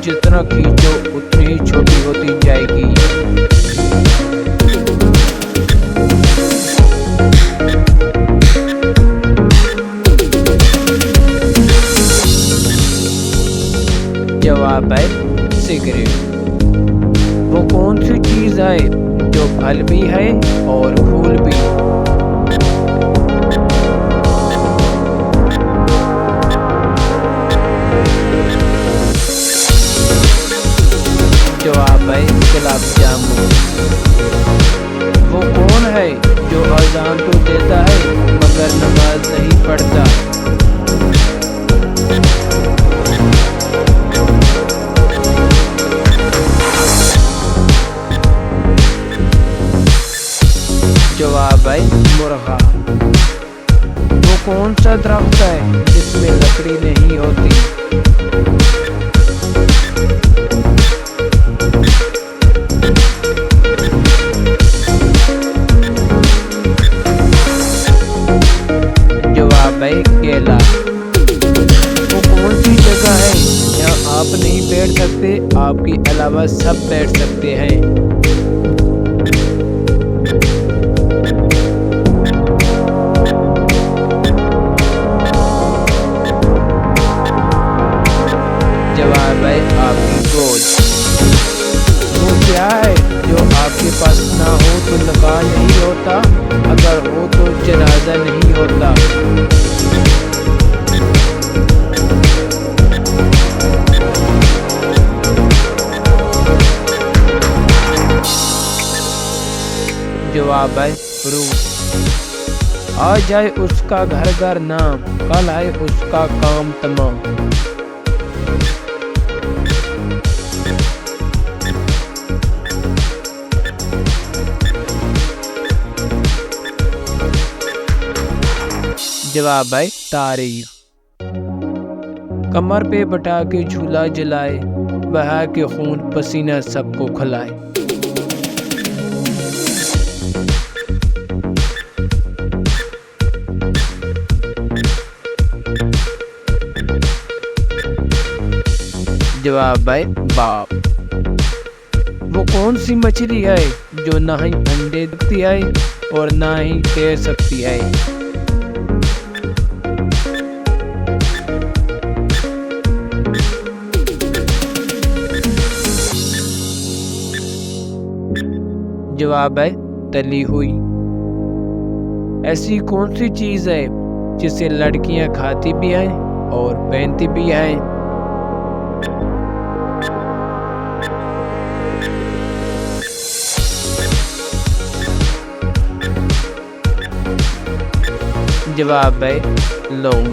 जितना खींचो उतनी ही छोटी होती जाएगी। जवाब है सिगरेट। वो कौन सी चीज है जो फल भी है और फूल भी? जवाब है गुलाब जामुन। वो कौन है जो अज़ान तो देता है मगर नमाज नहीं पढ़ता? जवाब है मुर्गा। वो कौन सा दरख्त है जिसमें लकड़ी नहीं होती? जवाब है केला। वो कौन सी जगह है जहाँ आप नहीं बैठ सकते, आपके अलावा सब बैठ सकते हैं? जवाब है आपकी गोद। वो क्या है जो आपके पास ना हो तो निकाह नहीं होता, अगर हो तो जनाजा नहीं होता? जवाब है रूह। आ जाए उसका घर घर नाम, कल आए उसका काम तमाम। जवाब है तारीफ। कमर पे बटा के झूला जलाए, बहा के खून पसीना सबको खिलाए। जवाब है बाप। वो कौन सी मछली है जो ना ही अंडे देती है और ना ही तैर सकती है? जवाब है तली हुई। ऐसी कौन सी चीज है जिसे लड़कियां खाती भी हैं और पहनती भी हैं? जवाब है लौंग।